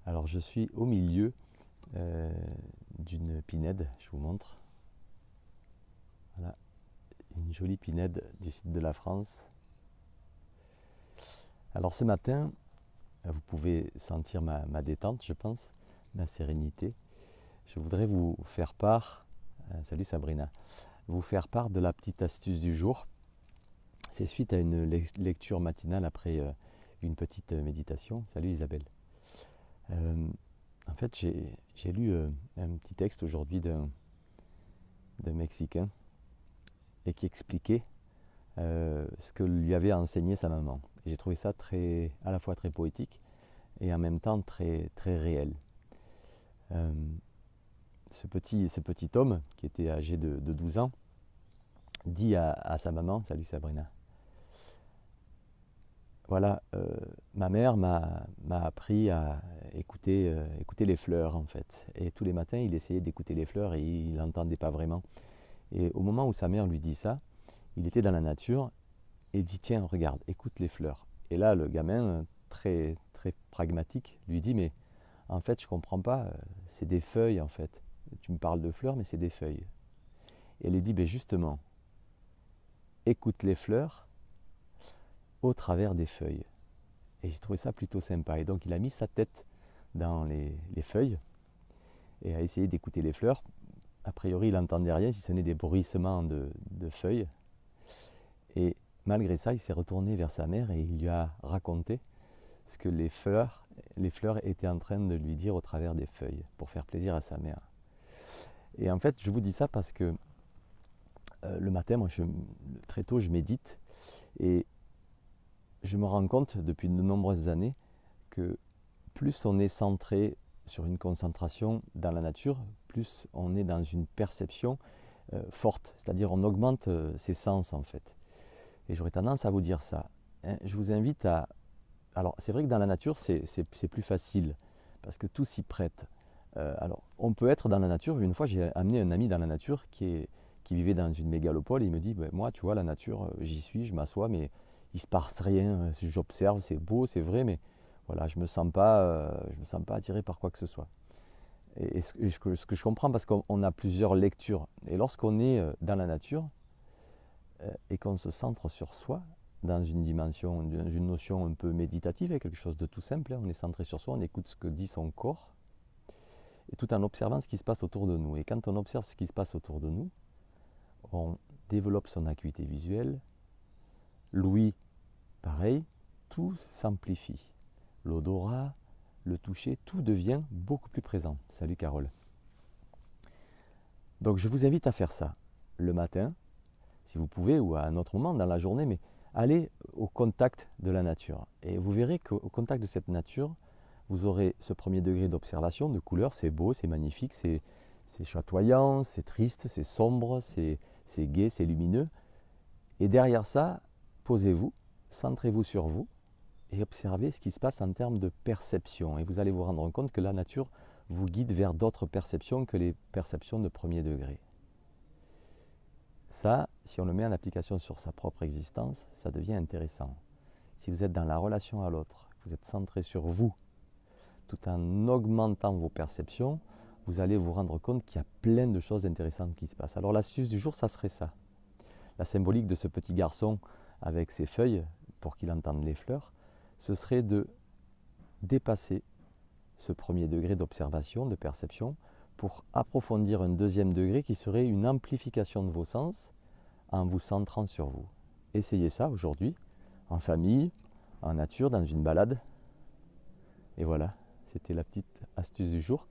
Alors je suis au milieu d'une pinède, je vous montre. Voilà, une jolie pinède du sud de la France. Alors ce matin, vous pouvez sentir ma détente, je pense, ma sérénité. Je voudrais vous faire part, salut Sabrina, vous faire part de la petite astuce du jour. C'est suite à une lecture matinale après une petite méditation. Salut Isabelle. En fait, j'ai lu un petit texte aujourd'hui d'un Mexicain et qui expliquait ce que lui avait enseigné sa maman. Et j'ai trouvé ça à la fois très poétique et en même temps très, très réel. Ce petit homme, qui était âgé de 12 ans, dit à sa maman, salut Sabrina, voilà, ma mère m'a appris à écouter les fleurs en fait. Et tous les matins, il essayait d'écouter les fleurs et il n'entendait pas vraiment. Et au moment où sa mère lui dit ça, il était dans la nature et il dit tiens, regarde, écoute les fleurs. Et là, le gamin, très, très pragmatique, lui dit mais en fait, je comprends pas, c'est des feuilles en fait. Tu me parles de fleurs, mais c'est des feuilles. Et elle lui dit ben justement, écoute les fleurs au travers des feuilles. Et j'ai trouvé ça plutôt sympa. Et donc il a mis sa tête dans les feuilles et a essayé d'écouter les fleurs. A priori, il n'entendait rien si ce n'est des bruissements de feuilles. Et malgré ça, il s'est retourné vers sa mère et il lui a raconté ce que les fleurs étaient en train de lui dire au travers des feuilles pour faire plaisir à sa mère. Et en fait, je vous dis ça parce que le matin, moi, très tôt, je médite et je me rends compte depuis de nombreuses années que plus on est centré sur une concentration dans la nature, plus on est dans une perception forte, c'est-à-dire on augmente ses sens en fait. Et j'aurais tendance à vous dire ça. Je vous invite à... Alors c'est vrai que dans la nature c'est plus facile, parce que tout s'y prête. Alors on peut être dans la nature, une fois j'ai amené un ami dans la nature qui vivait dans une mégalopole et il me dit, ben, moi tu vois la nature, j'y suis, je m'assois, mais il ne se passe rien, j'observe, c'est beau, c'est vrai, mais voilà, je ne me sens pas attiré par quoi que ce soit. Et ce que je comprends, parce qu'on a plusieurs lectures. Et lorsqu'on est dans la nature et qu'on se centre sur soi, dans une dimension, dans une notion un peu méditative, et quelque chose de tout simple, on est centré sur soi, on écoute ce que dit son corps, et tout en observant ce qui se passe autour de nous. Et quand on observe ce qui se passe autour de nous, on développe son acuité visuelle, l'ouïe, pareil, tout s'amplifie. L'odorat, le toucher, tout devient beaucoup plus présent. Salut Carole. Donc je vous invite à faire ça le matin, si vous pouvez, ou à un autre moment dans la journée, mais allez au contact de la nature. Et vous verrez qu'au contact de cette nature, vous aurez ce premier degré d'observation, de couleur, c'est beau, c'est magnifique, c'est chatoyant, c'est triste, c'est sombre, c'est gai, c'est lumineux. Et derrière ça, posez-vous, centrez-vous sur vous, et observez ce qui se passe en termes de perception. Et vous allez vous rendre compte que la nature vous guide vers d'autres perceptions que les perceptions de premier degré. Ça, si on le met en application sur sa propre existence, ça devient intéressant. Si vous êtes dans la relation à l'autre, vous êtes centré sur vous, tout en augmentant vos perceptions, vous allez vous rendre compte qu'il y a plein de choses intéressantes qui se passent. Alors l'astuce du jour, ça serait ça. La symbolique de ce petit garçon avec ses feuilles, pour qu'il entende les fleurs, ce serait de dépasser ce premier degré d'observation, de perception, pour approfondir un deuxième degré qui serait une amplification de vos sens en vous centrant sur vous. Essayez ça aujourd'hui, en famille, en nature, dans une balade. Et voilà, c'était la petite astuce du jour.